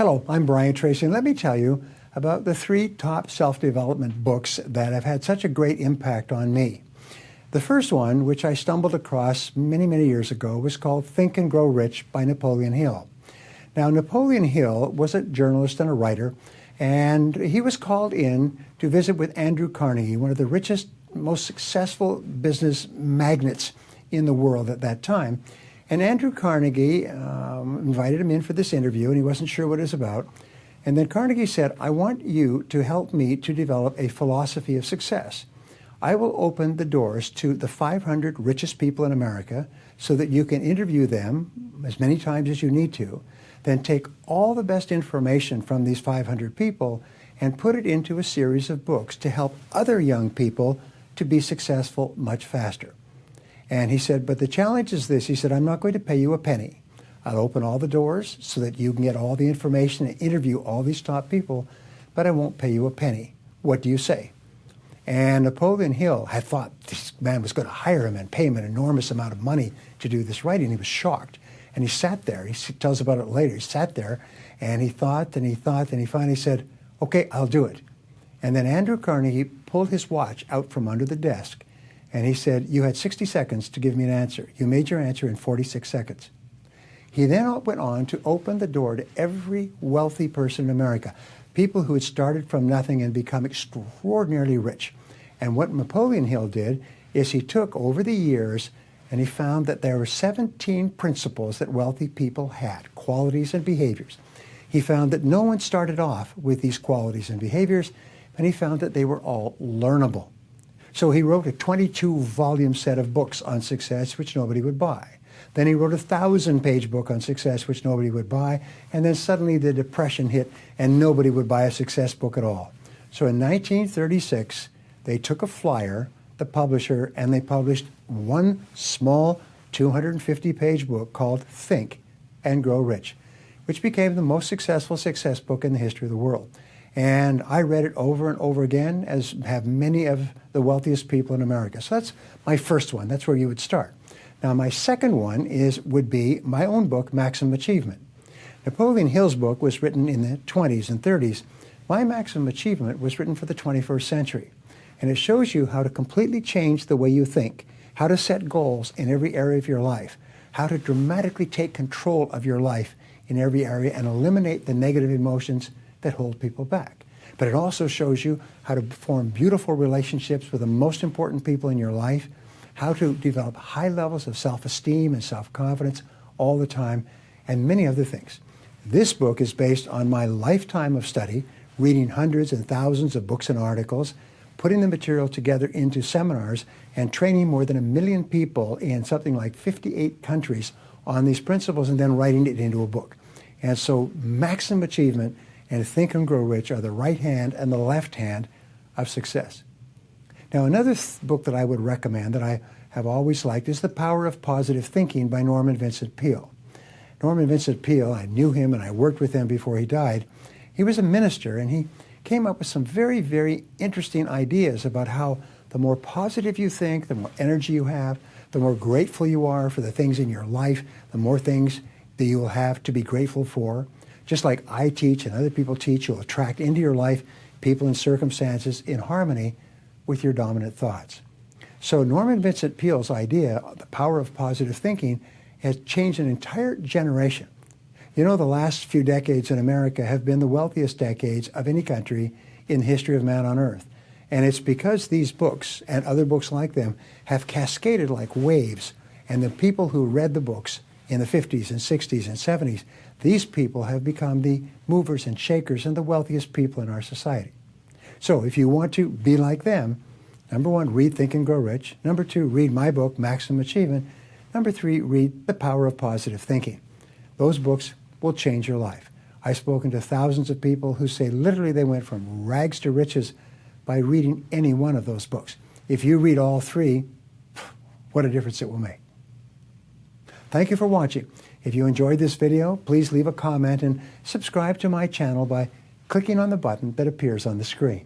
Hello, I'm Brian Tracy, and let me tell you about the 3 top self-development books that have had such a great impact on me. The first one, which I stumbled across many, many years ago, was called Think and Grow Rich by Napoleon Hill. Now, Napoleon Hill was a journalist and a writer, and he was called in to visit with Andrew Carnegie, one of the richest, most successful business magnates in the world at that time. And Andrew Carnegie invited him in for this interview, and he wasn't sure what it was about. And then Carnegie said, I want you to help me to develop a philosophy of success. I will open the doors to the 500 richest people in America so that you can interview them as many times as you need to, then take all the best information from these 500 people and put it into a series of books to help other young people to be successful much faster. And he said, but the challenge is this. He said, I'm not going to pay you a penny. I'll open all the doors so that you can get all the information and interview all these top people, but I won't pay you a penny. What do you say? And Napoleon Hill had thought this man was going to hire him and pay him an enormous amount of money to do this writing. He was shocked. And he sat there. He tells about it later. He sat there and he thought and he thought, and he finally said, okay, I'll do it. And then Andrew Carnegie pulled his watch out from under the desk. And he said, you had 60 seconds to give me an answer. You made your answer in 46 seconds. He then went on to open the door to every wealthy person in America, people who had started from nothing and become extraordinarily rich. And what Napoleon Hill did is he took over the years and he found that there were 17 principles that wealthy people had, qualities and behaviors. He found that no one started off with these qualities and behaviors, and he found that they were all learnable. So he wrote a 22-volume set of books on success, which nobody would buy. Then he wrote a 1,000-page book on success, which nobody would buy. And then suddenly the Depression hit, and nobody would buy a success book at all. So in 1936, they took a flyer, the publisher, and they published one small 250-page book called Think and Grow Rich, which became the most successful success book in the history of the world. And I read it over and over again, as have many of the wealthiest people in America. So that's my first one. That's where you would start. Now, my second one would be my own book, Maximum Achievement. Napoleon Hill's book was written in the 20s and 30s. My Maximum Achievement was written for the 21st century. And it shows you how to completely change the way you think, how to set goals in every area of your life, how to dramatically take control of your life in every area and eliminate the negative emotions that hold people back. But it also shows you how to form beautiful relationships with the most important people in your life, how to develop high levels of self-esteem and self-confidence all the time, and many other things. This book is based on my lifetime of study, reading hundreds and thousands of books and articles, putting the material together into seminars, and training more than 1 million people in something like 58 countries on these principles, and then writing it into a book. And so Maximum Achievement and Think and Grow Rich are the right hand and the left hand of success. Now, another book that I would recommend that I have always liked is The Power of Positive Thinking by Norman Vincent Peale. Norman Vincent Peale, I knew him and I worked with him before he died. He was a minister, and he came up with some very, very interesting ideas about how the more positive you think, the more energy you have, the more grateful you are for the things in your life, the more things that you will have to be grateful for. Just like I teach and other people teach, you'll attract into your life people and circumstances in harmony with your dominant thoughts. So Norman Vincent Peale's idea, The Power of Positive Thinking, has changed an entire generation. You know, the last few decades in America have been the wealthiest decades of any country in the history of man on earth. And it's because these books and other books like them have cascaded like waves. And the people who read the books in the 50s and 60s and 70s, these people have become the movers and shakers and the wealthiest people in our society. So if you want to be like them, number 1, read Think and Grow Rich. Number 2, read my book, Maximum Achievement. Number 3, read The Power of Positive Thinking. Those books will change your life. I've spoken to thousands of people who say literally they went from rags to riches by reading any one of those books. If you read all 3, what a difference it will make. Thank you for watching. If you enjoyed this video, please leave a comment and subscribe to my channel by clicking on the button that appears on the screen.